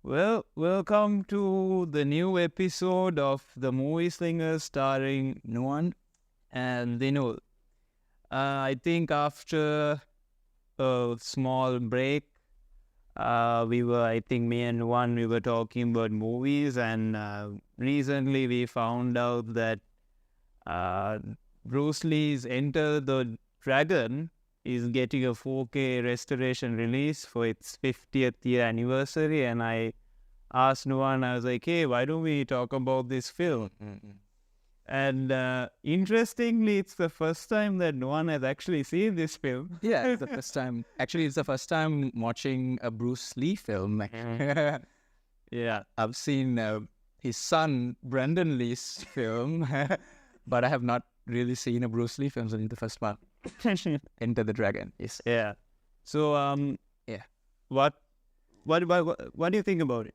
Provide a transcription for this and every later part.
Well, welcome to the new episode of the Movieslingers starring Nuan and Dinul. I think after a small break, I think me and Nuan, we were talking about movies, and recently we found out that uh, Bruce Lee's Enter the Dragon is getting a 4K restoration release for its 50th year anniversary, and I asked Nuan, I was like, hey, why don't we talk about this film? And interestingly, it's the first time that Nuan has actually seen this film. Yeah, it's the first time. Actually, it's the first time watching a Bruce Lee film. Yeah. I've seen his son, Brendan Lee's film, but I have not really seen a Bruce Lee film, only the first one, Enter the Dragon. Yes. Yeah. So, Yeah. what do you think about it?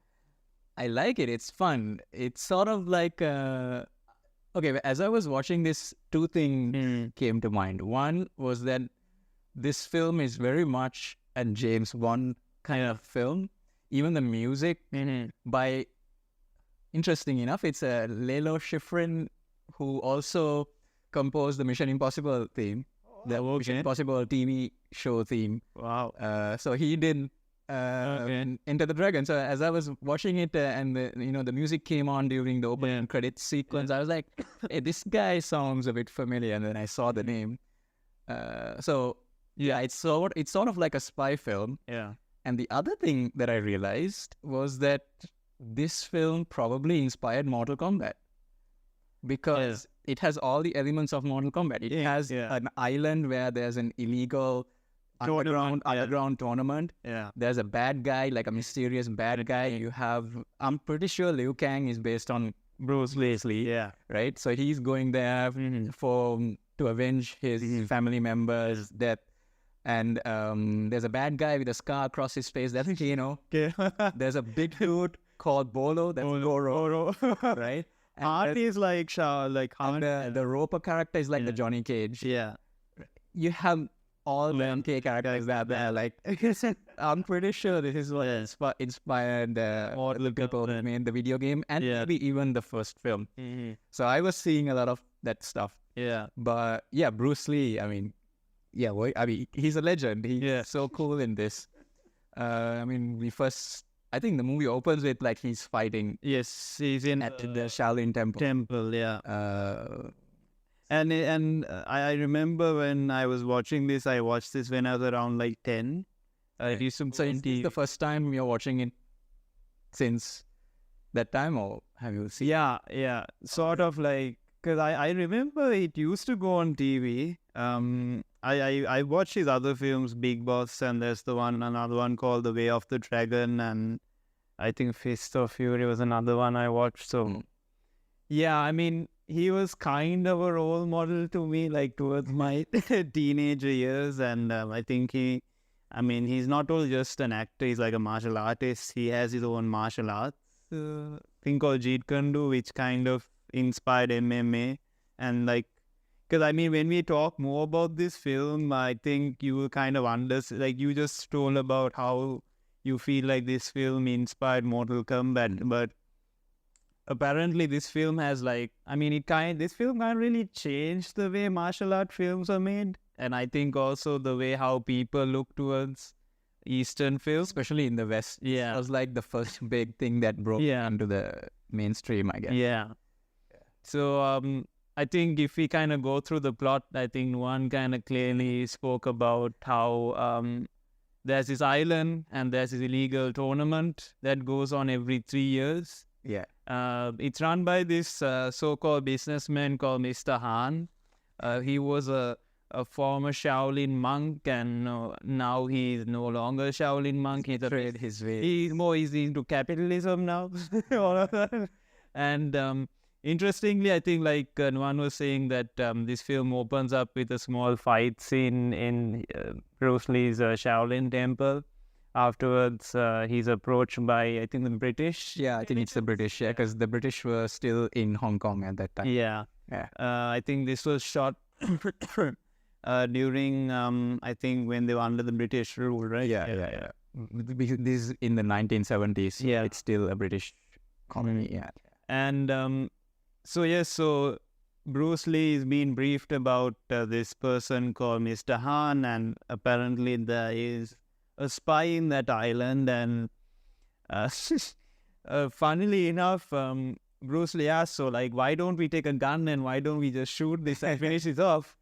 I like it. It's fun. It's sort of like, okay, as I was watching this, two things came to mind. One was that this film is very much a James Bond kind of film. Even the music, by interesting enough, it's a Lalo Schifrin who also composed the Mission Impossible theme, the Mission Impossible TV show theme. Wow. So he did Enter the Dragon. So as I was watching it, and the music came on during the opening credits sequence, I was like, "Hey, this guy sounds a bit familiar." And then I saw the name. So yeah, it's sort of like a spy film. Yeah. And the other thing that I realized was that this film probably inspired Mortal Kombat because it has all the elements of Mortal Kombat. It has an island where there's an illegal underground tournament. Yeah. There's a bad guy, like a mysterious bad guy. You have, I'm pretty sure Liu Kang is based on Bruce Lee. Yeah. right? So he's going there to avenge his family members' death. And there's a bad guy with a scar across his face. That's Kano. Okay. There's a big dude called Bolo. That's Goro. Right? And Art is like the Roper character is like the Johnny Cage. Yeah. You have all the K characters that there. Like, I'm pretty sure this is what inspired all the people who made the video game and maybe even the first film. So I was seeing a lot of that stuff. Yeah. But yeah, Bruce Lee, I mean, he's a legend. He's so cool in this. I think the movie opens with like he's fighting. Yes, he's in at the Shaolin Temple. Yeah. And I remember when I was watching this, I watched this when I was around like 10. So is this the first time you're watching it since that time, or have you seen? Yeah. Sort of like, because I remember it used to go on TV. I watched his other films, Big Boss, and there's another one called The Way of the Dragon, and I think Fist of Fury was another one I watched. So, yeah, I mean, he was kind of a role model to me, like towards my teenager years, and I think he's not only just an actor, he's like a martial artist. He has his own martial arts thing called Jeet Kune Do, which kind of inspired MMA, and like, because I mean, when we talk more about this film, I think you will kind of understand, like you just told about how you feel like this film inspired Mortal Kombat, but apparently this film has this film can't really change the way martial art films are made, and I think also the way how people look towards Eastern films, especially in the West. Yeah, it was like the first big thing that broke into the mainstream, I guess. Yeah. So I think if we kind of go through the plot, I think one kind of clearly spoke about how there's this island and there's this illegal tournament that goes on every 3 years. Yeah. It's run by this so-called businessman called Mr. Han. He was a former Shaolin monk, and now he's no longer a Shaolin monk. He's trade his way. He's more easy into capitalism now. And interestingly, I think like Nuan was saying that this film opens up with a small fight scene in Bruce Lee's Shaolin temple. Afterwards, he's approached by, I think, the British. Yeah, I think it's the British, because the British were still in Hong Kong at that time. Yeah. I think this was shot during, I think, when they were under the British rule, right? Yeah. this is in the 1970s. So Yeah. it's still a British colony. Yeah. And so Bruce Lee is being briefed about this person called Mr. Han, and apparently there is a spy in that island. And funnily enough, Bruce Lee asked, so like, why don't we take a gun and why don't we just shoot this and finish it off?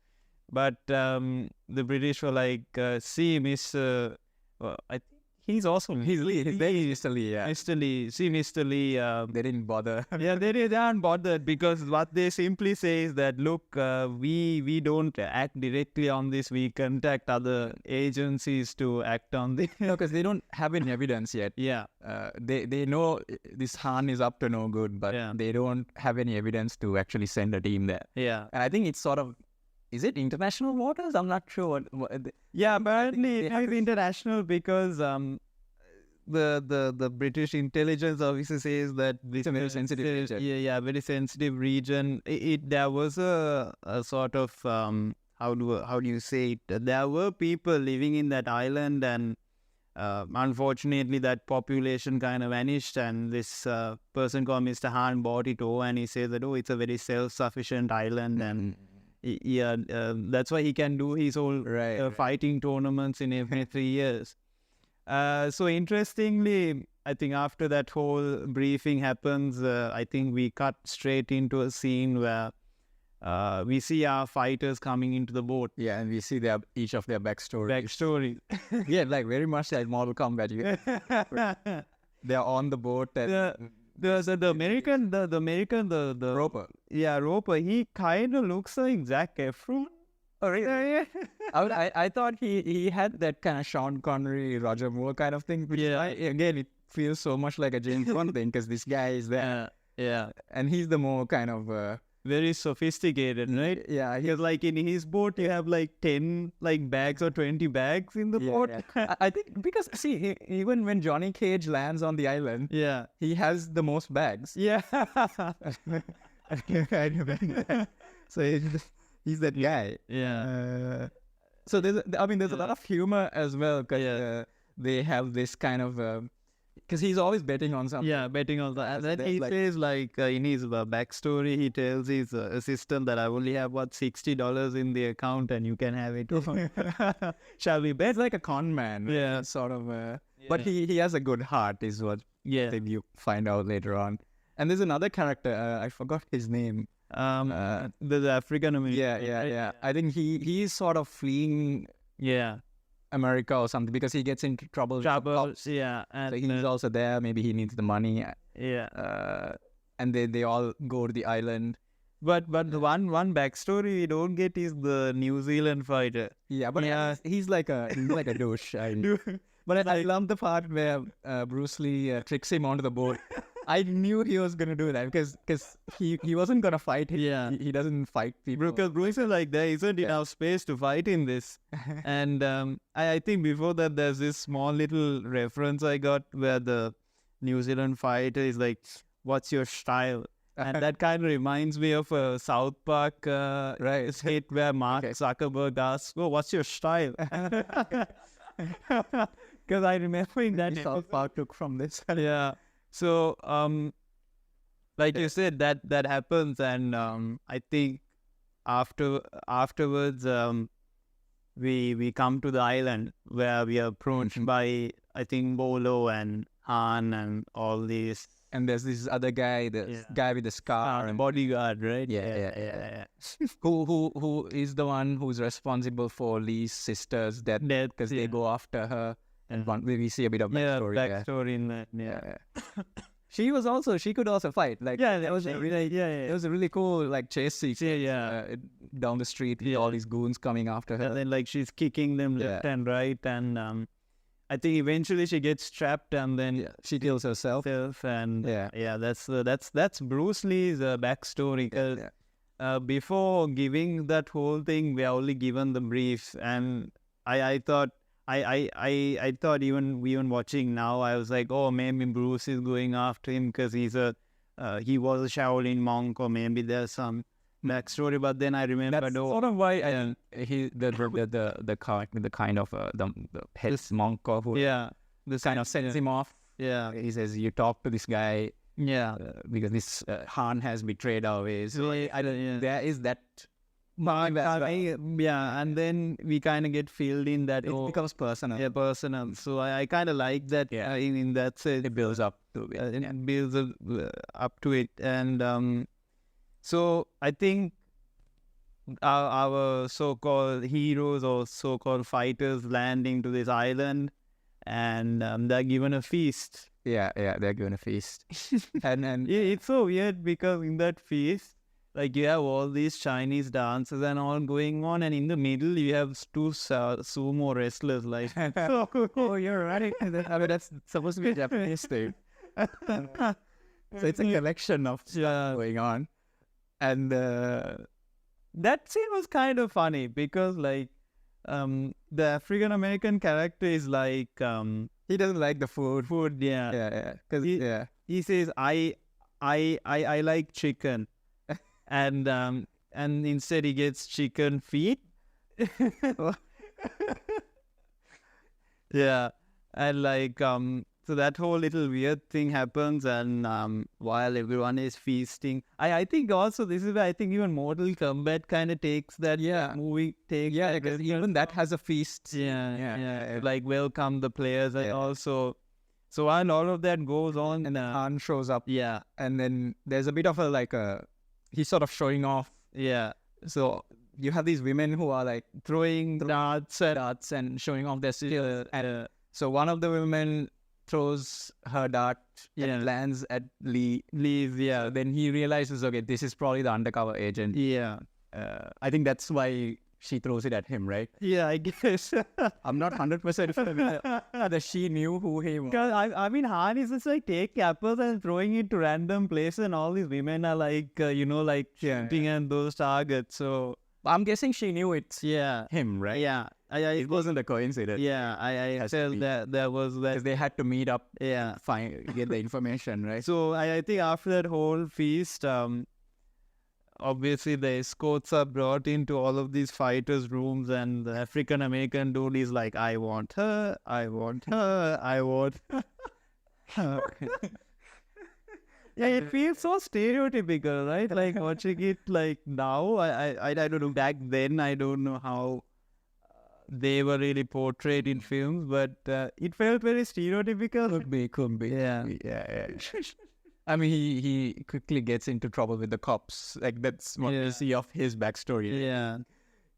But the British were like, see, Mr. I think he's also He's very Mr. Lee, yeah. Mr. Lee. See, Mr. Lee. They didn't bother. Yeah, they aren't bothered, because what they simply say is that, look, we don't act directly on this. We contact other agencies to act on this. No, because they don't have any evidence yet. Yeah, They know this Han is up to no good, but Yeah. they don't have any evidence to actually send a team there. yeah, And I think it's sort of, is it international waters? I'm not sure what yeah. Apparently, they it have is international because the British intelligence officer says that this It's a very sensitive region. Yeah, very sensitive region. There was a sort of how do you say it? There were people living in that island, and unfortunately, that population kind of vanished. And this person called Mr. Han bought it over, and he says that, oh, it's a very self-sufficient island, and that's why he can do his whole Right. fighting tournaments in every 3 years. So interestingly, I think after that whole briefing happens, I think we cut straight into a scene where we see our fighters coming into the boat. Yeah, and we see each of their backstory. Backstory. Yeah, like very much like Mortal Kombat. They're on the boat and The American, the Roper. Yeah, Roper. He kind of looks like Zac Efron. Oh, really? Yeah. I thought he had that kind of Sean Connery, Roger Moore kind of thing. Which Yeah. again, it feels so much like a James Bond thing because this guy is there. Yeah. And he's the more kind of... Very sophisticated, right? yeah, Because like in his boat, you have like 10 like bags or 20 bags in the boat. yeah. I think because, see, even when Johnny Cage lands on the island, Yeah. he has the most bags. Yeah. So he's that guy. Yeah. So there's a lot of humor as well because they have this kind of because he's always betting on something. Yeah, betting on that. And then There's he like- says like in his backstory, he tells his assistant that I only have $60 in the account and you can have it. Shall we bet? It's like a con man. Yeah. Sort of. But he has a good heart, is what Yeah. then you find out later on. And there's another character. I forgot his name. The African American. Yeah. I think he's sort of fleeing Yeah. America or something because he gets into trouble. Troubles. Yeah. And So he's also there. Maybe he needs the money. yeah. And they all go to the island. But the one backstory we don't get is the New Zealand fighter. Yeah, but he's like a douche. But I love the part where Bruce Lee tricks him onto the boat. I knew he was gonna do that because he wasn't gonna fight. Yeah. He doesn't fight people. Because Bruce is like, there isn't enough space to fight in this. And I think before that, there's this small little reference I got where the New Zealand fighter is like, what's your style? And that kind of reminds me of a South Park Right. skit where Mark Zuckerberg asks, oh, what's your style? Because I remember in that South Park took from this. yeah. So, like you said, that happens, and I think afterwards, we come to the island where we are approached by, I think, Bolo and Han and all these. And there's this other guy, guy with the scar, and Bodyguard, right? Yeah. who is the one who's responsible for Lee's sister's death because they go after her. And we see a bit of backstory there. Backstory in that. Yeah. She could also fight. Like That was it was a really cool like chase sequence. Down the street with all these goons coming after her. And then like she's kicking them left and right, and I think eventually she gets trapped, and then she kills herself. And that's Bruce Lee's backstory. Because before giving that whole thing, we are only given the brief, and I thought. I thought even watching now, I was like, oh, maybe Bruce is going after him because he was a Shaolin monk, or maybe there's some backstory. But then I remember That's sort of why the kind of the head monk or who. this kind of sends him off. Yeah. He says, "You talk to this guy Yeah. because this Han has betrayed our ways." So there is that. Yeah, and then we kind of get filled in that It becomes personal. Yeah, personal. So I kind of like that. Yeah. In that sense, It builds up to it. it builds up to it, and so I think our so-called heroes or so-called fighters landing to this island, and they're given a feast. Yeah, they're given a feast, and Yeah, it's so weird because in that feast, like you have all these Chinese dances and all going on, and in the middle you have two sumo wrestlers. Like, oh, you're right. I mean, that's supposed to be a Japanese thing. So it's a collection of stuff going on, and that scene was kind of funny because like the African American character is like he doesn't like the food. Yeah. Because He says I like chicken. And instead he gets chicken feet. Yeah, and like so that whole little weird thing happens, and while everyone is feasting, I think also this is where I think even Mortal Kombat kind of takes that movie takes because even that has a feast. Yeah. Like welcome the players, and also so while all of that goes on, and then Han shows up. Yeah, and then there's a bit of he's sort of showing off. Yeah. So you have these women who are like throwing darts and showing off their skills. So one of the women throws her dart and lands at Lee. Yeah. Then he realizes, okay, this is probably the undercover agent. Yeah. I think that's why she throws it at him, right? Yeah, I guess. I'm not 100% sure that she knew who he was. I mean, Han is just like take apples and throwing it to random places, and all these women are like, shooting at those targets. So I'm guessing she knew it's him, right? Yeah. It wasn't a coincidence. Yeah, I felt that there was that. Because they had to meet up, get the information, right? So I think after that whole feast, obviously the escorts are brought into all of these fighters' rooms, and the African American dude is like, I want her, I want her, I want her. Yeah, it feels so stereotypical, right? Like watching it like now, I don't know, back then I don't know how they were really portrayed in films, but it felt very stereotypical. Could be. Yeah. I mean, he quickly gets into trouble with the cops. Like, that's what we see of his backstory. Yeah.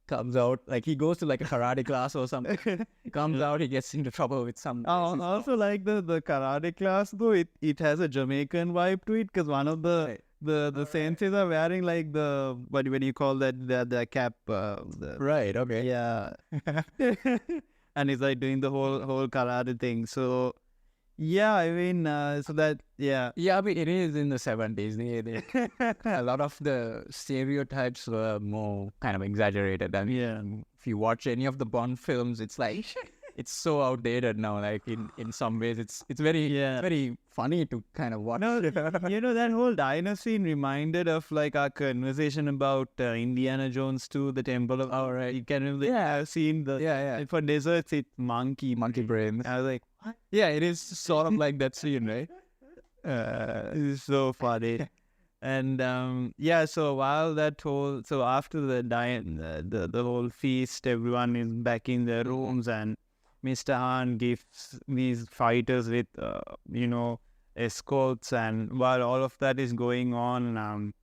Comes out, like, he goes to like a karate class or something. Comes out, he gets into trouble with some... also, like, the karate class, though, it has a Jamaican vibe to it, because one of the senseis are wearing, like, what do you call that, the cap. Right, okay. Yeah. And he's, like, doing the whole karate thing, so... Yeah, I mean, so that, yeah. Yeah, I mean, it is in the 70s. A lot of the stereotypes were more kind of exaggerated. I mean, if you watch any of the Bond films, it's like, it's so outdated now. Like, in some ways, it's very funny to kind of watch. No, that whole diner scene reminded of, like, our conversation about Indiana Jones 2, the Temple of... Oh, right. You can have seen the... For desserts, it's monkey brains. I was like, what? Yeah, it is sort of like that scene, right? It is so funny. And so after the whole feast, everyone is back in their rooms, and Mr. Han gives these fighters with escorts, and while all of that is going on,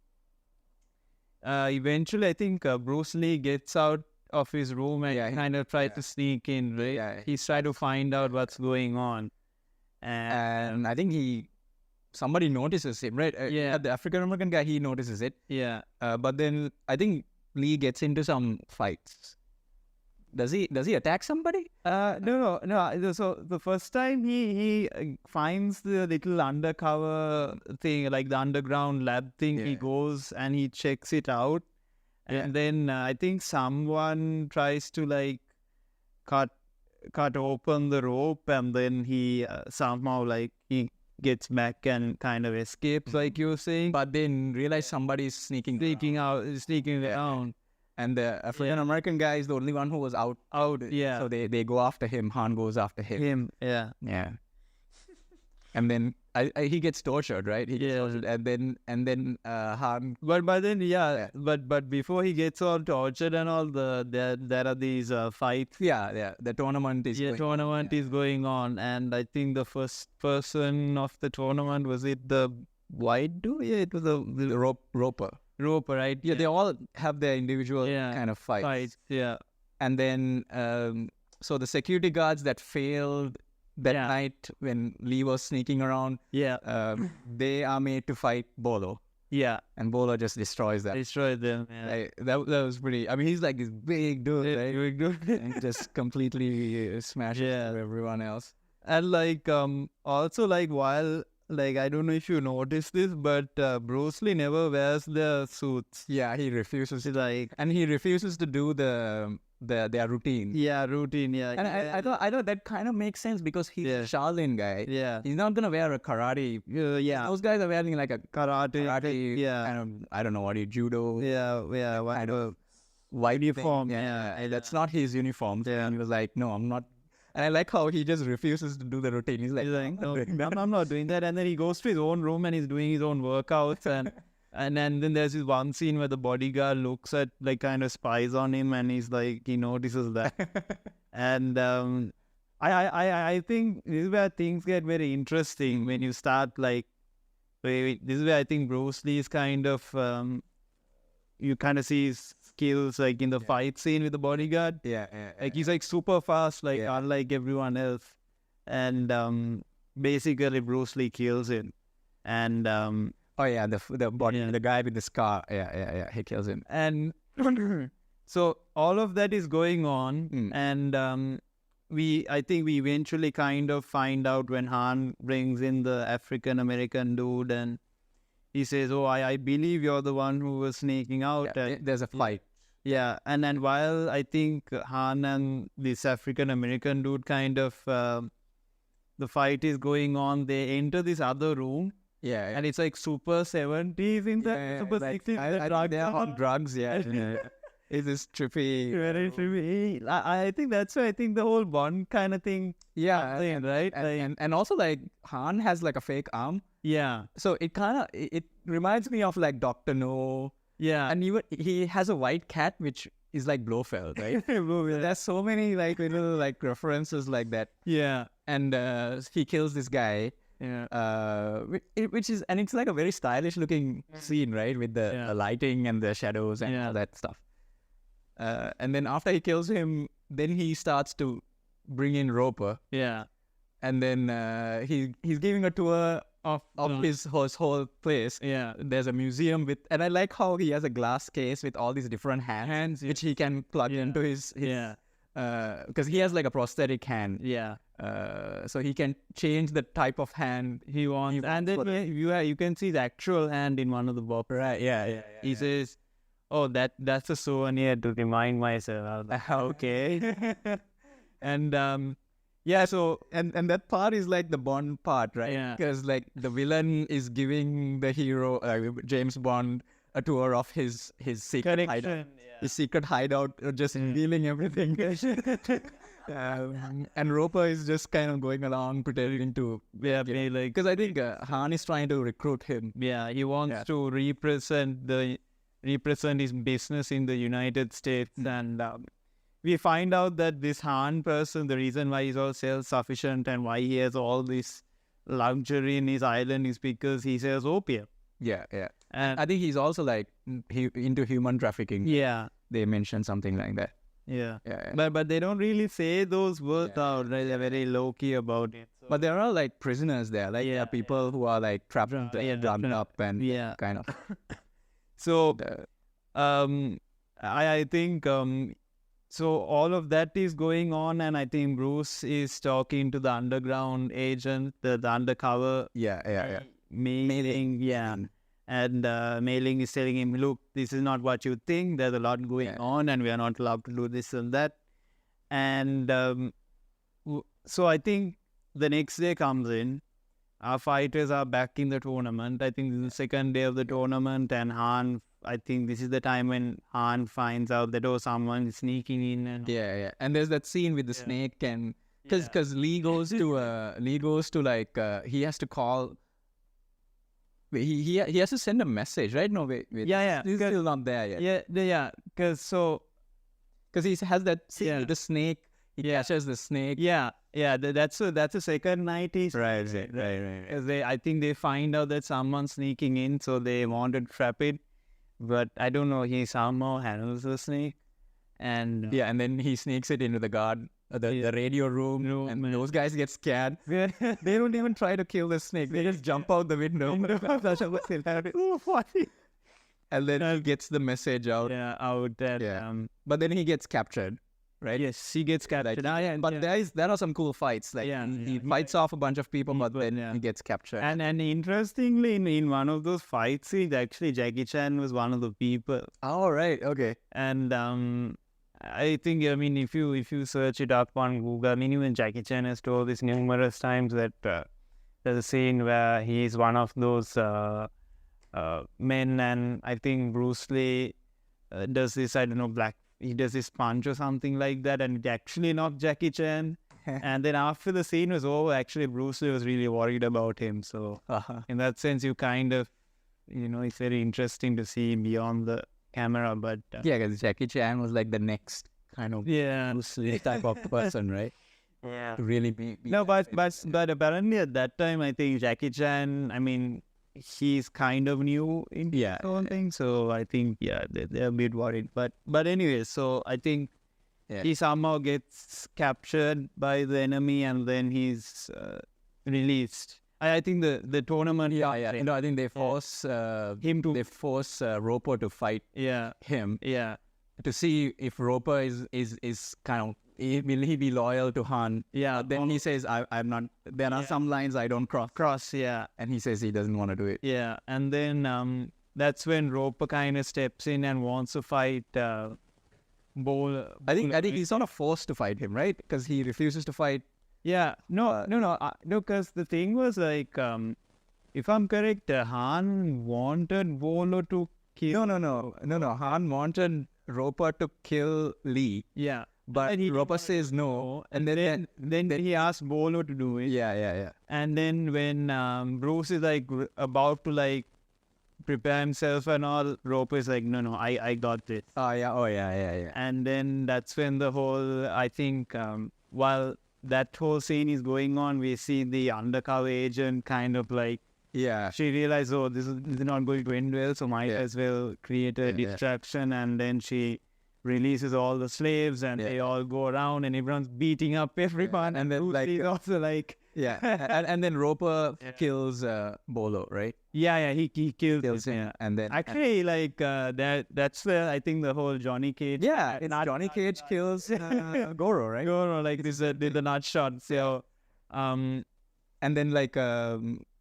eventually I think Bruce Lee gets out of his room and kind of tries to sneak in, right? Yeah. He's trying to find out what's going on. And I think somebody notices him, right? The African-American guy, he notices it. Yeah. But then I think Lee gets into some fights. Does he attack somebody? No. So the first time he finds the little undercover thing, like the underground lab thing, he goes and he checks it out. And then I think someone tries to like cut open the rope, and then he somehow like he gets back and kind of escapes, like you were saying. But then realize somebody's sneaking around. And the African American guy is the only one who was out. Yeah. So they go after him. Han goes after him. Yeah. Yeah. And then he gets tortured, right? He gets tortured, and then Han. But then but before he gets all tortured and all, there are these fights. Yeah. The tournament is going on, and I think the first person of the tournament, was it the white dude? Yeah, it was the Roper. Roper, right? Yeah, they all have their individual kind of fights. Yeah. And then so the security guards that failed that night when Lee was sneaking around, they are made to fight Bolo. Yeah. And Bolo just destroys them. Yeah. That was pretty. I mean, he's like this big dude, right? Big dude. And just completely smashes everyone else. And also while, I don't know if you noticed this, but Bruce Lee never wears the suits. Yeah, he refuses to and he refuses to do their routine. Yeah, routine. Yeah. And I thought that kind of makes sense because he's a Shaolin guy. Yeah. He's not gonna wear a karate. Those guys are wearing like a karate. Yeah. Kind of, I don't know what judo. Yeah. Kind of white uniform. Yeah. That's not his uniform. Yeah. And he was like, no, I'm not. And I like how he just refuses to do the routine. He's like, no, I'm not doing that. And then he goes to his own room and he's doing his own workouts. And then there's this one scene where the bodyguard looks at, kind of spies on him, and he's like, he notices that. And I think this is where things get very interesting when you start this is where I think Bruce Lee is kind of, you kind of see his skills in the fight scene with the bodyguard. He's super fast, unlike everyone else. And basically Bruce Lee kills him. And the guy with the scar. He kills him. And so all of that is going on, and I think we eventually kind of find out when Han brings in the African American dude, and he says, "Oh, I believe you're the one who was sneaking out." There's a fight. Yeah, and then while I think Han and this African American dude kind of the fight is going on, they enter this other room. Yeah. And it's super 70s in there, super 60s. I they're on drugs, It's this trippy. Very trippy. I think that's why I think the whole Bond kind of thing. Yeah. Right? And also Han has a fake arm. Yeah. So it reminds me of Dr. No. Yeah. And even he has a white cat which is Blofeld, right? There's so many references like that. Yeah. And he kills this guy. Yeah. Which is, and it's a very stylish looking scene, right? With the lighting and the shadows and all that stuff. And then after he kills him, then he starts to bring in Roper. Yeah. And then he's giving a tour of his whole place. Yeah. There's a museum and I like how he has a glass case with all these different hands which he can plug into his because he has a prosthetic hand. Yeah. So he can change the type of hand he wants. And then you can see the actual hand in one of the boxes. Right, yeah. He says, "Oh, that's a souvenir to remind myself." Okay. And so and that part is the Bond part, right? Yeah. Because the villain is giving the hero, James Bond, a tour of his secret hideout. His secret hideout, just revealing everything. And Roper is just kind of going along pretending to because I think Han is trying to recruit him. Yeah, he wants to represent his business in the United States, and we find out that this Han person, the reason why he's all self-sufficient and why he has all this luxury in his island is because he sells opium. Yeah. And I think he's also into human trafficking. Yeah. They mentioned something like that. Yeah. But they don't really say those words out, right? They're very low-key about it. So. But there are prisoners there. There are people who are trapped, drugged up and kind of. So, I think, so all of that is going on, and I think Bruce is talking to the underground agent, the undercover. Mailing. And Mailing is telling him, "Look, this is not what you think. There's a lot going on, and we are not allowed to do this and that." And so I think the next day comes in. Our fighters are back in the tournament. I think this is the second day of the tournament, and Han I think this is the time when Han finds out that someone is sneaking in and Yeah. And there's that scene with the snake, and because Lee goes to like he has to call. He has to send a message, right? No, wait. He's still not there yet. Yeah. Because he has that scene with the snake. He catches the snake. Yeah. That's the second night he's Right. Because I think they find out that someone's sneaking in, so they want to trap it. But I don't know. He somehow handles the snake, and And then he sneaks it into the the radio room, and those guys get scared. They don't even try to kill the snake. They just jump out the window. so funny. And then he gets the message out. Out that But then he gets captured, right? Yes, he gets captured. But there are some cool fights. Like he fights off a bunch of people, but then he gets captured. And interestingly, in one of those fight scenes, actually Jackie Chan was one of the people. Oh, right. Okay. And I think, I mean, if you search it up on Google, I mean, even Jackie Chan has told this numerous times that there's a scene where he's one of those men, and I think Bruce Lee does this, I don't know, he does this punch or something like that, and it actually knocked Jackie Chan. And then after the scene was over, actually Bruce Lee was really worried about him. So in that sense, you kind of, it's very interesting to see beyond the camera. But because Jackie Chan was like the next kind of Bruce Lee type of person, right? Yeah. To really be no, but apparently at that time, I think Jackie Chan, I mean, he's kind of new in thing, so I think they're a bit worried. But anyway, so I think he somehow gets captured by the enemy, and then he's released. I think the tournament. No, I think they force him to. They force Roper to fight him. Yeah. To see if Roper is kind of. Will he be loyal to Han? Yeah. Then he says, I'm not. There are some lines I don't cross. And he says he doesn't want to do it. Yeah. And then that's when Roper kind of steps in and wants to fight Bowler. I think he's sort of forced to fight him, right? Because he refuses to fight. Yeah. No. Because the thing was like, if I'm correct, Han wanted Bowler to kill. No. Han wanted Roper to kill Lee. Yeah. But Roper says no, and then he asked Bolo to do it. Yeah. And then when Bruce is like about to like prepare himself and all, Roper is like, no, I got this. Oh yeah. And then that's when the whole, I think, while that whole scene is going on, we see the undercover agent kind of like, she realized, this is not going to end well, so might as well create a distraction, and then she releases all the slaves, and they all go around, and everyone's beating up everyone, and then like also like and then Roper kills Bolo, right? He kills him, and then actually like that's I think the whole Johnny Cage. Johnny Cage kills Goro, right? Goro, like this did the nut shot. So and then like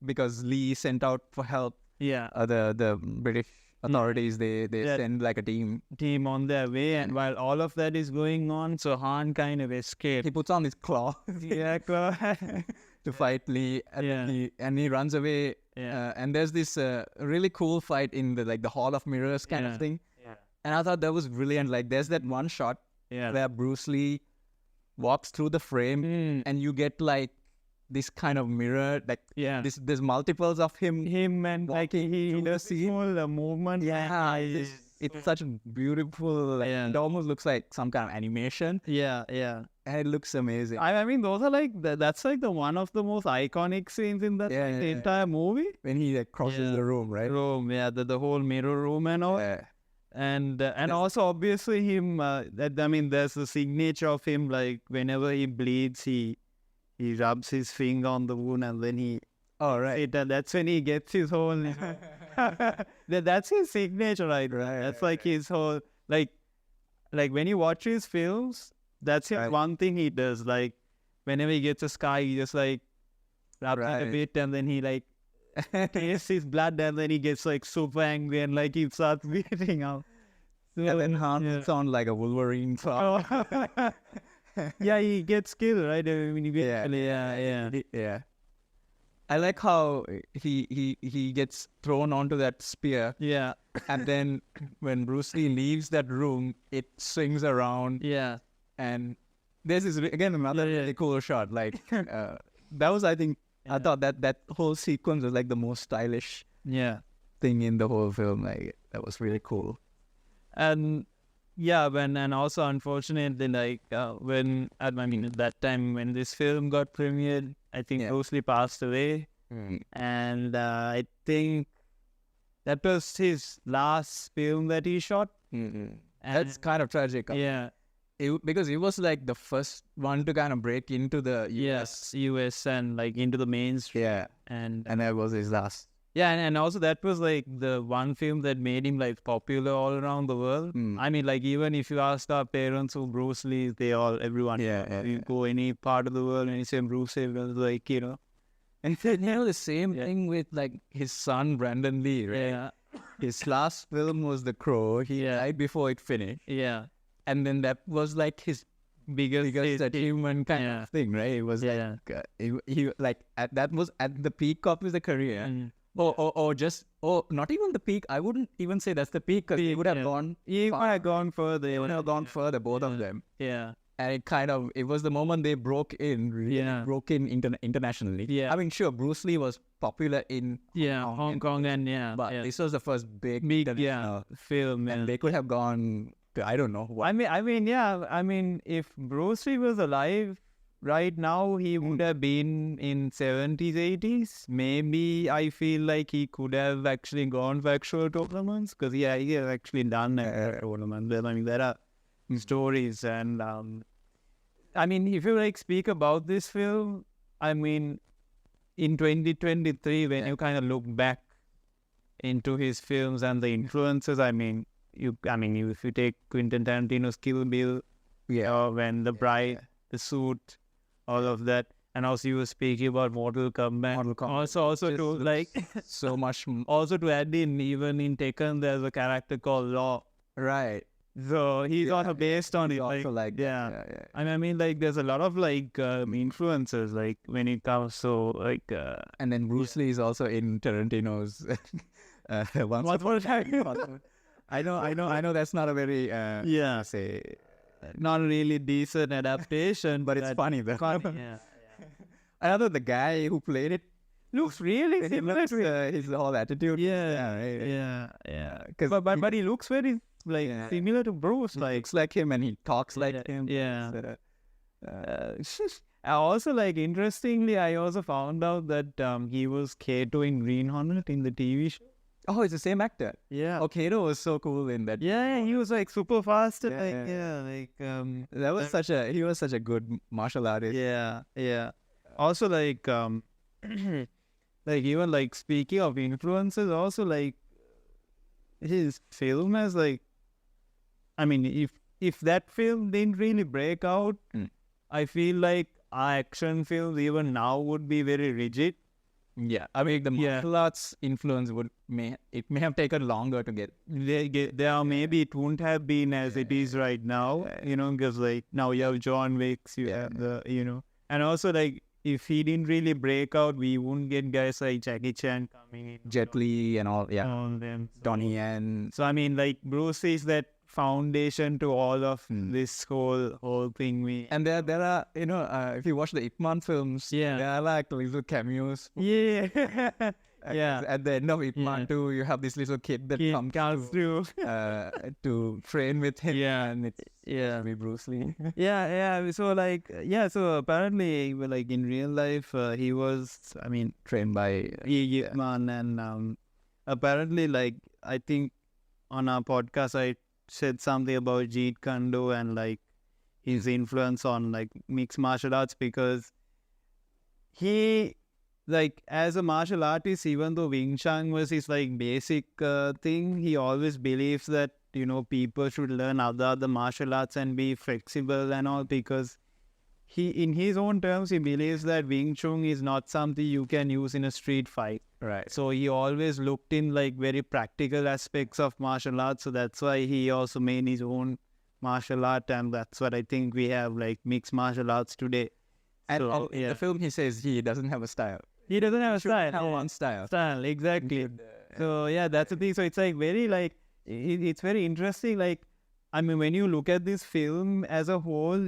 because Lee sent out for help, the British authorities, they send like a team on their way, and while all of that is going on, so Han kind of escaped. He puts on his claw to fight Lee, and he runs away. And there's this really cool fight in the Hall of Mirrors kind of thing. And I thought that was brilliant. Like there's that one shot where Bruce Lee walks through the frame, and you get like this kind of mirror, like there's multiples of him and like he does the whole movement. It's such a beautiful, it almost looks like some kind of animation. And it looks amazing. I mean, those are like that's like the one of the most iconic scenes in that entire movie, when he like crosses the room, right? The whole mirror room and all. And also obviously him. There's the signature of him. Like whenever he bleeds, he rubs his finger on the wound, and then he. Oh right. That's when he gets his whole. That's his signature, right? That's like his whole like when you watch his films. That's one thing he does. Like whenever he gets a scar, he just like rubs it a bit, and then he like tastes his blood, and then he gets like super angry, and like he starts bleeding out. So, and then Han sounds like a Wolverine song. He gets killed, right? I mean, yeah. I like how he gets thrown onto that spear. And then when Bruce Lee leaves that room, it swings around, Yeah. and this is again another really cool shot. Like that was, I think, I thought that whole sequence was like the most stylish Yeah. thing in the whole film. Like that was really cool. And yeah, and also unfortunately, like when at that time when this film got premiered, I think Bruce Lee passed away, and I think that was his last film that he shot. And that's kind of tragic. Yeah, Because he was like the first one to kind of break into the US. US and like into the mainstream. Yeah, and that was his last. Yeah, and also that was like the one film that made him like popular all around the world. I mean, like even if you ask our parents who Bruce Lee, everyone. You go any part of the world and you say Bruce Lee, like And the same thing with like his son Brandon Lee, right? Yeah. His last film was The Crow. He died before it finished. Yeah. And then that was like his biggest achievement kind of thing, right? It was like he like that was at the peak of his career. Or not even the peak. I wouldn't even say that's the peak, because he would have gone. He might have gone further. They would have gone further, both of them. Yeah. And it was the moment they broke in, internationally. Yeah. I mean, sure, Bruce Lee was popular in Hong Kong and but this was the first big film, and they could have gone to, I don't know what. I mean, if Bruce Lee was alive right now, he would have been in 70s, 80s. Maybe I feel like he could have actually gone for actual tournaments, because he has actually done a tournament. I mean, there are stories, and I mean, if you like speak about this film, I mean, in 2023, when you kind of look back into his films and the influences, I mean, if you take Quentin Tarantino's Kill Bill, when The Bride, The Suit, all of that, and also you were speaking about Mortal Kombat. Also to like so much. Also to add in, even in Tekken, there's a character called Law. Right. So he's also based on it. Also I mean, like there's a lot of like influences, like when it comes to like. And then Bruce Lee is also in Tarantino's. I know. That's not a very say. Not really decent adaptation, but it's funny though. Yeah. I know the guy who played it looks really similar to his whole attitude. Yeah. But he looks very like similar to Bruce. Like looks like him, and he talks like him. Yeah. Also, like interestingly, I also found out that he was Kato in Green Hornet in the TV show. Oh, it's the same actor. Yeah. Oh, Kato was so cool in that. Yeah, he was like super fast. He was such a good martial artist. Yeah. Also, like like even like speaking of influences, also like his film has like, I mean, if that film didn't really break out, I feel like our action films even now would be very rigid. Yeah, I mean the martial arts influence may have taken longer to get there. Maybe it wouldn't have been as it is right now. Because like now you have John Wicks, you have the and also like if he didn't really break out, we wouldn't get guys like Jackie Chan coming in, Jet Li and all them, Donnie Yen. So I mean, like Bruce is that foundation to all of this whole thing. And there are if you watch the Ip Man films, there are like little cameos. At the end of Ip Man 2, you have this little kid that comes through to train with him. And it's be Bruce Lee. So apparently, like in real life, he was, I mean, trained by Ip Man, and apparently, like I think on our podcast, I said something about Jeet Kune Do and like his influence on like mixed martial arts, because he, like as a martial artist, even though Wing Chun was his like basic thing, he always believes that people should learn other martial arts and be flexible and all, because he, in his own terms, he believes that Wing Chun is not something you can use in a street fight. Right. So he always looked in like very practical aspects of martial arts. So that's why he also made his own martial art, and that's what I think we have like mixed martial arts today. And in the film, he says he doesn't have a style. He doesn't have a style. Have one style. Exactly. So yeah, that's the thing. So it's like very like it's very interesting. Like I mean, when you look at this film as a whole,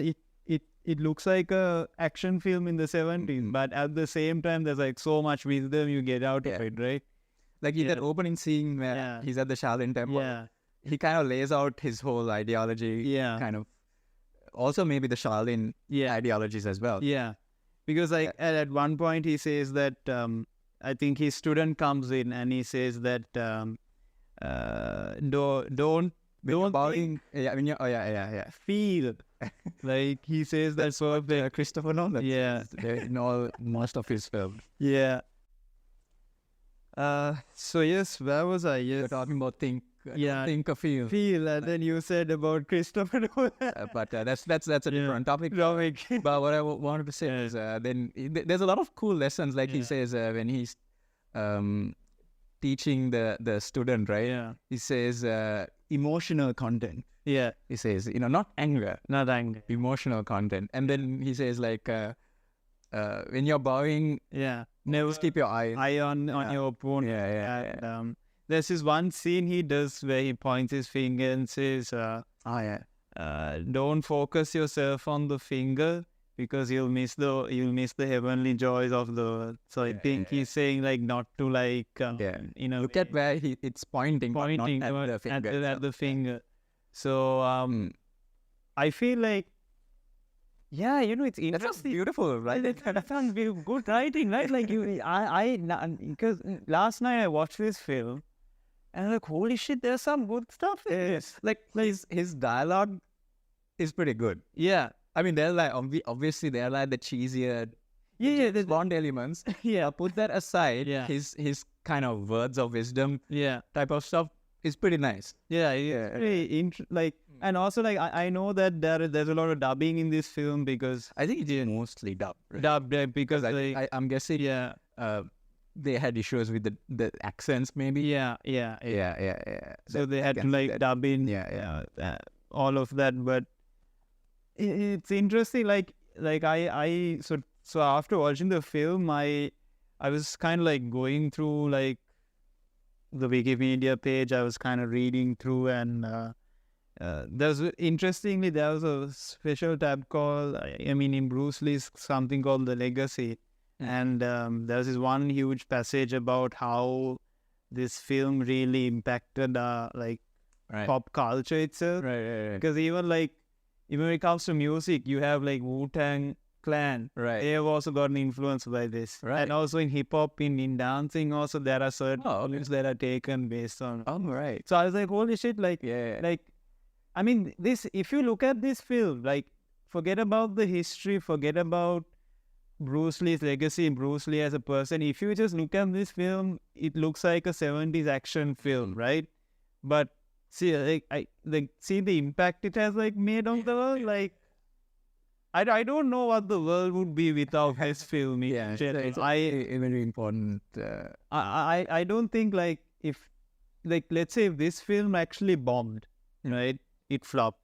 it looks like a action film in the 70s, but at the same time, there's like so much wisdom you get out of it, right? Like in that opening scene where he's at the Shaolin temple. Yeah. He kind of lays out his whole ideology. Yeah. Kind of. Also, maybe the Shaolin ideologies as well. Yeah. Because like at one point he says that I think his student comes in and he says that don't Bowing. feel. Like he says that's what the Christopher Nolan. Yeah. In most of his films. Yeah. So yes, where was I? Yes. You're talking about think a feel. Feel, and then you said about Christopher Nolan. But that's a different topic. But what I wanted to say is then there's a lot of cool lessons, like he says when he's teaching the student, right? Yeah. He says emotional content. Yeah. He says, not anger. Not anger. Emotional content. And then he says like when you're bowing, never keep your eye on your opponent. And, there's this one scene he does where he points his finger and says, don't focus yourself on the finger because you'll miss the heavenly joys of the world. So I think he's saying like not to like look at where it's pointing not at the finger. At the finger. So I feel like it's interesting. That's beautiful, right? That sounds good writing, right? Like because last night I watched this film and I'm like, holy shit, there's some good stuff in this. Like his dialogue is pretty good. Yeah. I mean, they're like obviously they're like the cheesier, the Bond elements. Put that aside. His kind of words of wisdom, type of stuff is pretty nice. Pretty and also like I know that there's a lot of dubbing in this film because I think it's mostly dubbed. Right? Dubbed because I'm guessing they had issues with the accents maybe. Yeah. So they had to dub in all of that, but it's interesting. Like so after watching the film, I was kind of like going through like the Wikipedia page. I was kind of reading through, and there was a special tab called in Bruce Lee's something called The Legacy, and there was this one huge passage about how this film really impacted pop culture itself. Right. Because even when it comes to music, you have like Wu-Tang Clan. Right. They have also gotten influenced by this. Right. And also in hip-hop, in dancing also, there are certain elements that are taken based on. Oh, right. So I was like, holy shit, I mean, if you look at this film, like, forget about the history, forget about Bruce Lee's legacy, Bruce Lee as a person. If you just look at this film, it looks like a 70s action film, right? But see, see the impact it has made on the world. Like, I don't know what the world would be without this film. It's a very important. I don't think if let's say if this film actually bombed, right? It flopped.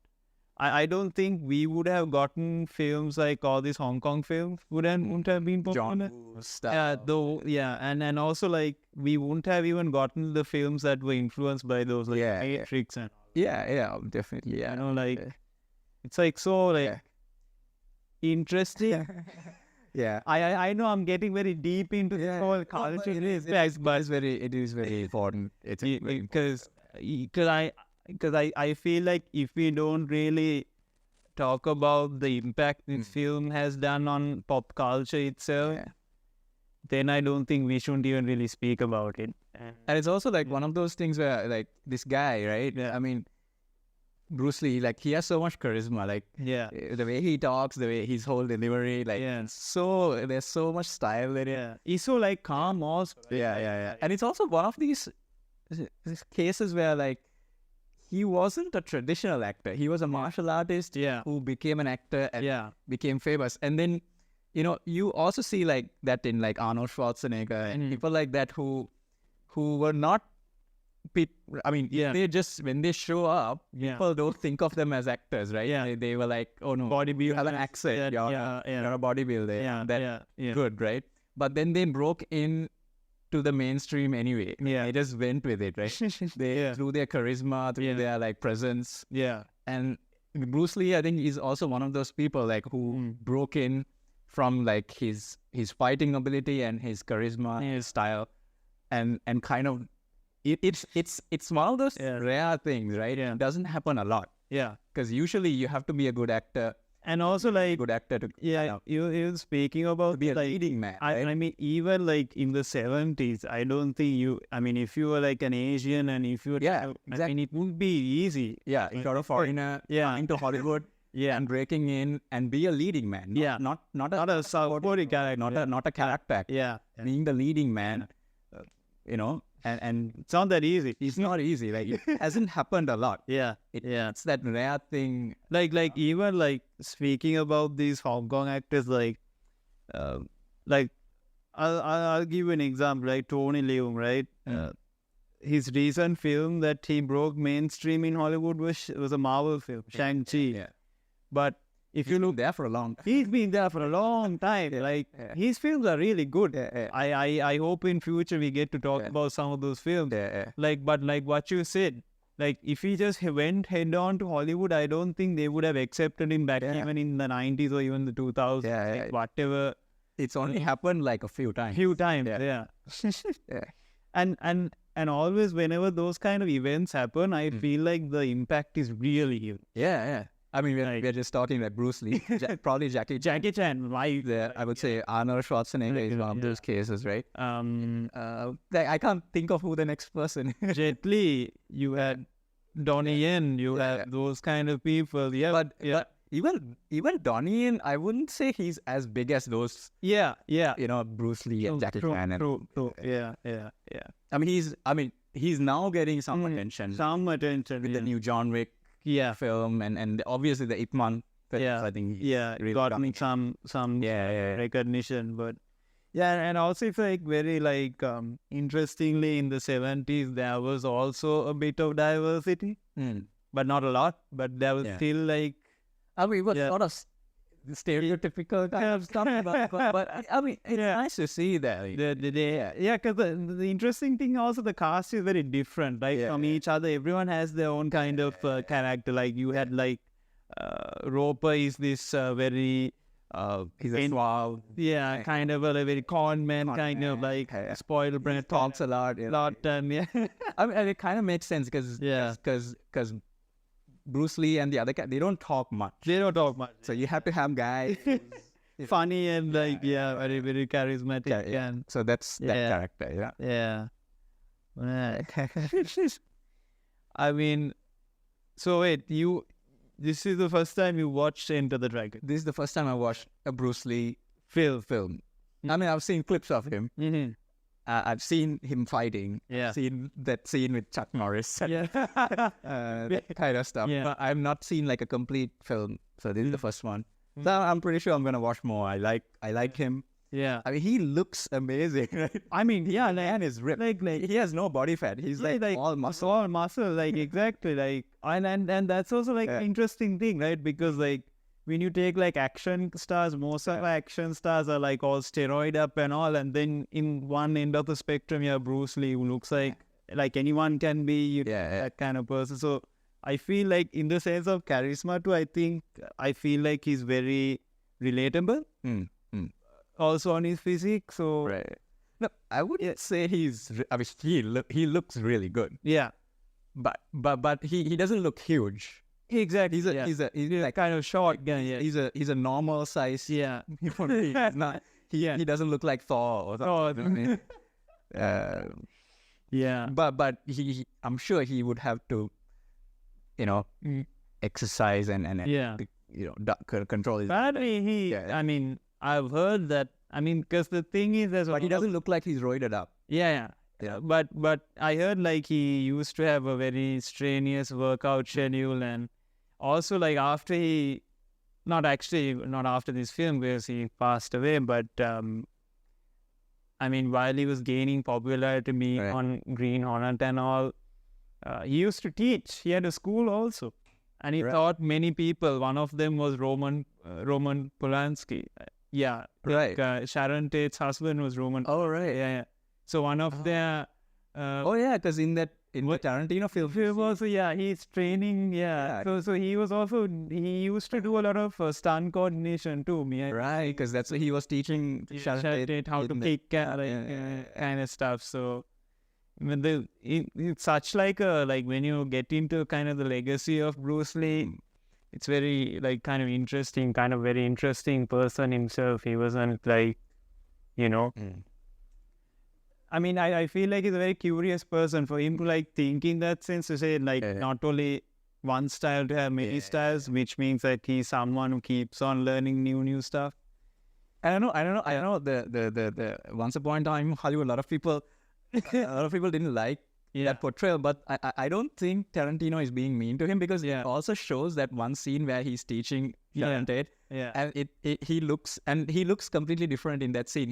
I don't think we would have gotten films like all these Hong Kong films wouldn't have been popular. And also we wouldn't have even gotten the films that were influenced by those Matrix and Definitely. It's so interesting. I know I'm getting very deep into this whole culture. It is very important. Because I feel like if we don't really talk about the impact this film has done on pop culture itself, then I don't think we shouldn't even really speak about it. And it's also one of those things where this guy, right? I mean, Bruce Lee, he has so much charisma. The way he talks, the way his whole delivery, so there's so much style in it. He's so calm also. And it's also one of these cases where he wasn't a traditional actor. He was a martial artist who became an actor and became famous. And then, you also see that in Arnold Schwarzenegger and people like that who were not. They just when they show up, people don't think of them as actors, right? They were like, oh no, bodybuilder, you have an accent, you're a bodybuilder, good, right? But then they broke in to the mainstream anyway. Yeah. They just went with it, right? They through their charisma, through their like presence. Yeah. And Bruce Lee, I think, is also one of those people like who broke in from like his fighting ability and his charisma, his style, and kind of it's one of those rare things, right? It doesn't happen a lot. Yeah. Because usually you have to be a good actor. And also like Good actor to you speaking about be a like leading man. Right? I mean, even like in the 70s, I don't think I mean, if you were like an Asian and if you were, I mean, it would be easy. Yeah, you got a foreigner into Hollywood and breaking in and be a leading man. Not a supporting character. not a character actor. Yeah. Being the leading man, you know, and It's not that easy. it's not easy. Like it hasn't happened a lot. Yeah. It's that rare thing. Like even like speaking about these Hong Kong actors, like I'll give you an example, like Tony Leung, right? His recent film that he broke mainstream in Hollywood was a Marvel film, Shang-Chi. Yeah. But if you look there for a long time. he's been there for a long time. Like his films are really good. I hope in future we get to talk about some of those films. Like, but like what you said, like if he just went head on to Hollywood, I don't think they would have accepted him back even in the 90s or even the 2000s. Like, whatever. It's only happened like a few times. And always whenever those kind of events happen, I feel like the impact is really huge. I mean, we're just talking like Bruce Lee, probably Jackie Chan, right? I would say Arnold Schwarzenegger is one of those cases, right? I can't think of who the next person is. Jet Li, you had Donnie Yen, you have those kind of people. But even Donnie Yen, I wouldn't say he's as big as those. You know, Bruce Lee and Jackie Chan. True. I mean, he's now getting some attention. With the new John Wick film and obviously the Ip Man film. I think he's really got me some recognition. But and also it's like very like interestingly in the 70s there was also a bit of diversity, but not a lot. But there was still like I mean, it was sort of stereotypical kind of stuff, but I mean, it's nice to see that. Because the interesting thing also, the cast is very different, right? From each other. Everyone has their own kind of character. Like you had like Roper is this very he's a suave, kind of a very con man, of like spoiled brat, talks a lot, I mean, it kind of makes sense because Bruce Lee and the other guy, they don't talk much. So you have to have guys funny and like very very charismatic. And so that's that character. I mean, so wait, this is the first time you watched Enter the Dragon? This is the first time I watched a Bruce Lee film. I mean, I've seen clips of him. I've seen him fighting. Seen that scene with Chuck Norris. That kind of stuff. But I've not seen like a complete film. So this is the first one. So I'm pretty sure I'm gonna watch more. I like him. I mean, he looks amazing. Right? I mean, man is ripped. Like he has no body fat. He's like all muscle. All muscle. Like exactly. Like and that's also like an interesting thing, right? Because like when you take like action stars, most of action stars are like all steroid up and all, and then in one end of the spectrum you have Bruce Lee, who looks like anyone can be that kind of person. So I feel like in the sense of charisma too, I feel like he's very relatable. Also on his physique, so no, I wouldn't say he's. I mean, he looks really good. But he doesn't look huge. Exactly. He's like kind of short guy. He's a normal size. He's not. He doesn't look like Thor or something. But I'm sure he would have to, exercise and control his. Apparently I mean, I've heard that. I mean, because the thing is, but he doesn't look like he's roided up. But I heard like he used to have a very strenuous workout schedule, and also like after not after this film because he passed away, but I mean while he was gaining popularity on Green Hornet and all, he used to teach. He had a school also, and he taught many people. One of them was Roman Polanski. Sharon Tate's husband was Roman. Oh right, So one of their Oh yeah, because in the Tarantino film, film also, he's training. So he was also, he used to do a lot of stunt coordination too. right? Because that's what he was teaching Sharon Tate how to kick kind of stuff. So when it's such like a, like when you get into kind of the legacy of Bruce Lee, it's very like kind of very interesting person himself. He wasn't like, you know. I mean, I feel like he's a very curious person. For him to like think in that sense, to say like not only one style, to have many styles, which means that he's someone who keeps on learning new stuff. I don't know. The Once Upon a Time Hollywood, a lot of people didn't like that portrayal, but I don't think Tarantino is being mean to him, because it also shows that one scene where he's teaching Sharon Tate, and he looks completely different in that scene.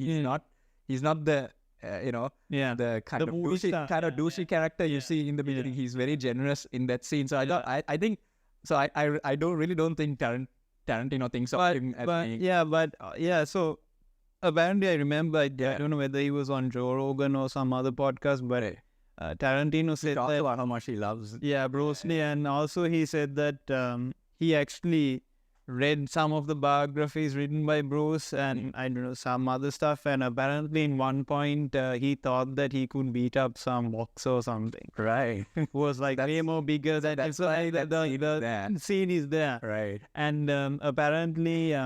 He's not the the kind of douchey character you see in the beginning. He's very generous in that scene. So I think so. I don't think Tarantino thinks of him as being... So apparently, I remember, I don't know whether he was on Joe Rogan or some other podcast, but Tarantino said that about how much he loves Bruce Lee, and also he said that he actually read some of the biographies written by Bruce and I don't know, some other stuff, and apparently in one point he thought that he could beat up some boxer or something. Right. Who was like way more bigger than him. So like the scene is there. Right. And apparently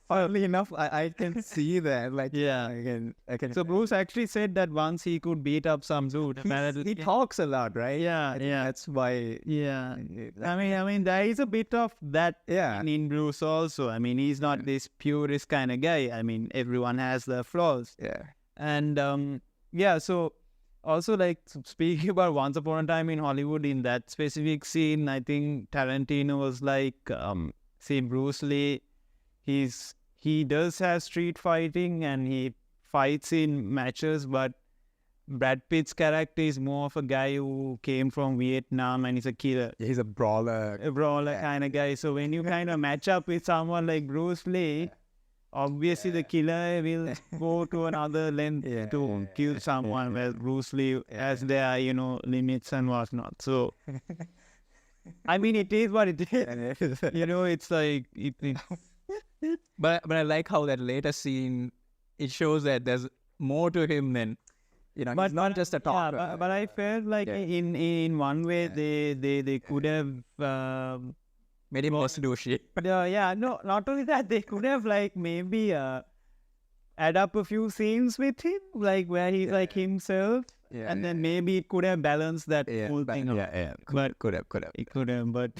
funnily enough, I can see that. Like, I can. So Bruce actually said that once he could beat up some dude. He talks a lot, right? Yeah. That's why. Yeah. I mean, there is a bit of that in Bruce also. I mean, he's not this purist kind of guy. I mean, everyone has their flaws. Yeah. And so also like speaking about Once Upon a Time in Hollywood, in that specific scene, I think Tarantino was like, see, Bruce Lee, he does have street fighting and he fights in matches, but Brad Pitt's character is more of a guy who came from Vietnam and he's a killer. He's a brawler. Kind of guy. So when you kind of match up with someone like Bruce Lee, obviously the killer will go to another length to kill someone, where Bruce Lee has their, limits and whatnot. So, I mean, it is what it is. It's like... But I like how that later scene, it shows that there's more to him than, but he's not just a talker. But I felt like in one way they could have made him more douchey. No, not only that, they could have like maybe add up a few scenes with him, like where he's like himself. And then maybe it could have balanced that whole thing. But could have. It could have, but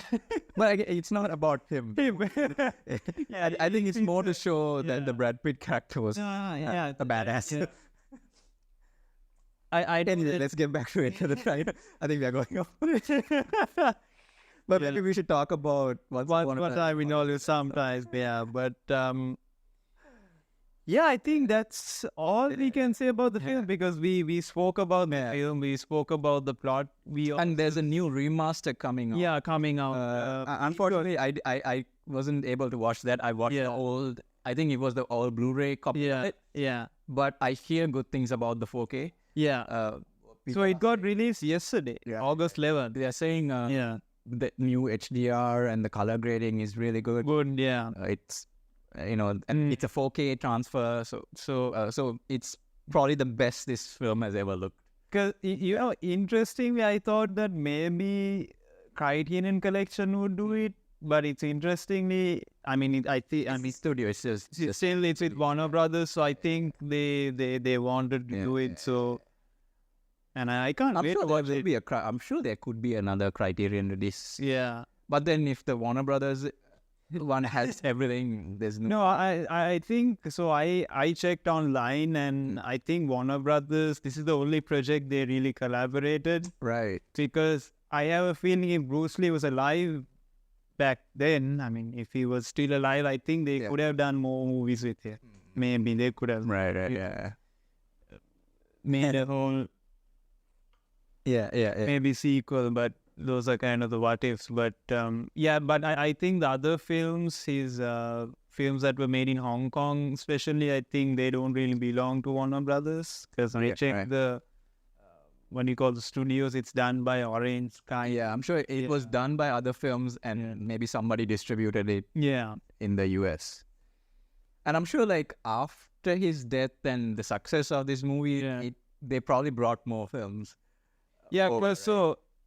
but it's not about him. I think it's more to show that the Brad Pitt character was a badass. Let's get back to it. I think we are going off. But maybe we should talk about what I know sometimes. But I think that's all we can say about the film, because we spoke about the film, we spoke about the plot. And there's a new remaster coming out. Yeah, coming out. Unfortunately, I wasn't able to watch that. I watched the old, I think it was the old Blu-ray copy of it. Yeah. But I hear good things about the 4K. Yeah. So it got released yesterday, August 11th. They are saying the new HDR and the color grading is really good. Good, yeah. It's... and it's a 4K transfer, so it's probably the best this film has ever looked. Because interestingly, I thought that maybe Criterion Collection would do it, but it's interestingly, I mean, studio. It's just still it's with Warner Brothers, so I think they wanted to do it. So, and I can't wait to watch it. I'm sure there could be another Criterion release. Yeah, but then if the Warner Brothers one has everything, there's no. I think so. I checked online, and I think Warner Brothers, this is the only project they really collaborated. Right. Because I have a feeling if Bruce Lee was alive back then, I mean, if he was still alive, I think they could have done more movies with him. Maybe they could have. Right. Made a whole. Maybe sequel, but those are kind of the what ifs. But but I think the other films, his films that were made in Hong Kong, especially, I think they don't really belong to Warner Brothers because when you check right. the what you call the studios, it's done by Orange Sky. Yeah, I'm sure it was done by other films, and maybe somebody distributed it Yeah. in the US. And I'm sure, like, after his death and the success of this movie, they probably brought more films. Yeah, over, because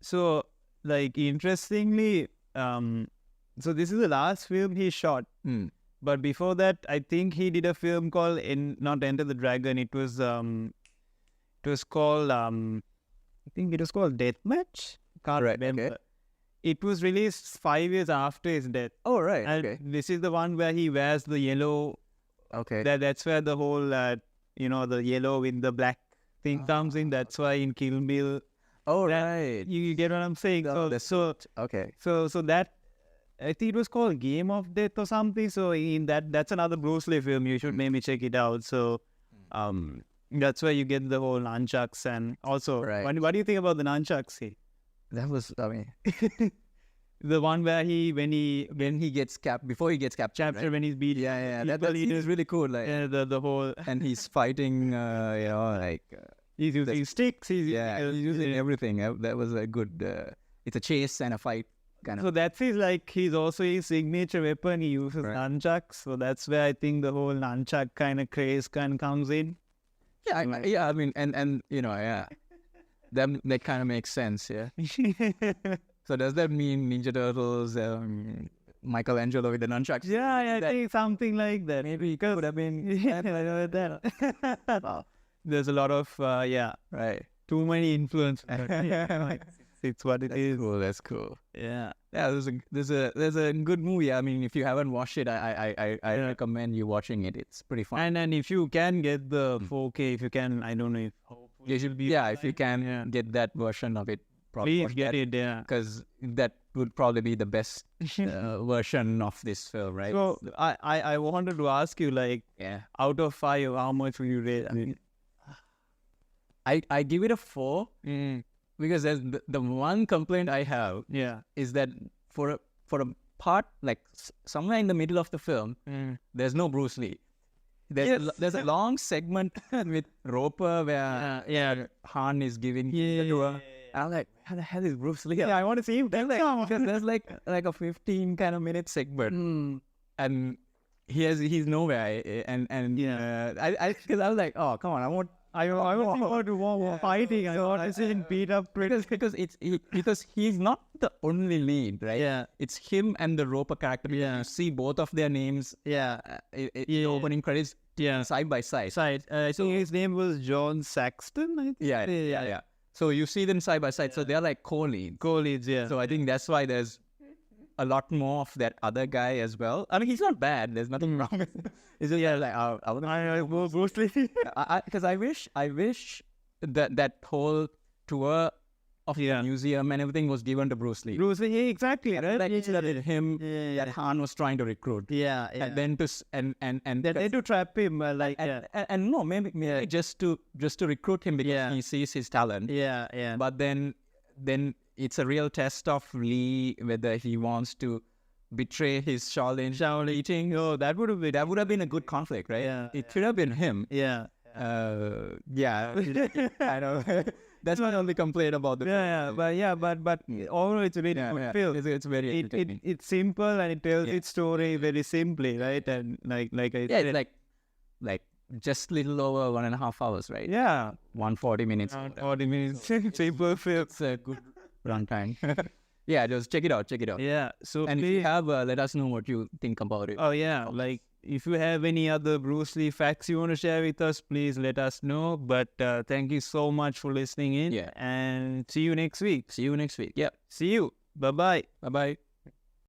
so like interestingly, so this is the last film he shot. But before that, I think he did a film called not Enter the Dragon. It was called I think it was called Deathmatch. Can't remember. Okay. It was released 5 years after his death. Oh, right. And Okay. this is the one where he wears the yellow. Okay. That's where the whole the yellow with the black thing comes in. That's why in Kill Bill. Oh, right. You get what I'm saying? Okay. So that I think it was called Game of Death or something. So in that's another Bruce Lee film. You should maybe check it out. So that's where you get the whole nunchucks and also what do you think about the nunchucks here? That was, I mean, the one where when he gets before he gets captured, right? When he's beat. Yeah. That scene is really cool. Like, the whole and he's fighting, like. He's using sticks. He's using everything. That was a good. It's a chase and a fight kind of. So that's he's also his signature weapon. He uses nunchucks. So that's where I think the whole nunchuck kind of craze comes in. Yeah, I mean, and that kind of makes sense. Yeah. So does that mean Ninja Turtles, Michelangelo with the nunchucks? Yeah, I think something like that. Maybe it could have been. Wow. There's a lot of right. Too many influence. It's what it is. Cool. That's cool. Yeah. There's a good movie. I mean, if you haven't watched it, I recommend you watching it. It's pretty fun. And if you can get the 4K, if you can, I don't know if you should be. Yeah, if you can get that version of it, probably please get it. Yeah, because that would probably be the best version of this film, right? So I wanted to ask you, like, out of 5, how much will you rate? I mean, I give it a 4 because there's the one complaint I have is that for a part, like somewhere in the middle of the film, there's no Bruce Lee. There's a long segment with Roper where Han is giving to her. I'm like, how the hell is Bruce Lee? Yeah, I want to see him. Because there's like a 15 kind of minute segment, and he's nowhere. And because I was like, oh come on, I want to fighting. I want to see him beat up because because he's not the only lead, right? Yeah, it's him and the Roper character. Yeah, you see both of their names. The opening credits. Yeah, side by side. I think his name was John Saxton. I think. Yeah. So you see them side by side. So they're like co-leads. Yeah. So I think that's why there's a lot more of that other guy as well. I mean, he's not bad. There's nothing wrong with him. It's just like I want Bruce Lee. Because I wish that whole tour of the museum and everything was given to Bruce Lee. Bruce Lee, exactly. Right? Like him that Han was trying to recruit. And then to trap him, and no, maybe just to recruit him because he sees his talent. But then it's a real test of Lee whether he wants to betray his Shaolin teaching. Oh, that would have been a good conflict, right? It should have been him. I know. That's my only complaint about the film. But overall it's a really good film. It's very entertaining. It's simple and it tells its story very simply, right? And like I said, it's like just little over 1.5 hours, right? 140 minutes. 40 minutes. Simple film. It's a good runtime. Just check it out. Yeah. So and if you have, let us know what you think about it. Oh yeah, like if you have any other Bruce Lee facts you want to share with us, please let us know. But thank you so much for listening in. And see you next week. Yeah. See you. Bye-bye. Bye-bye.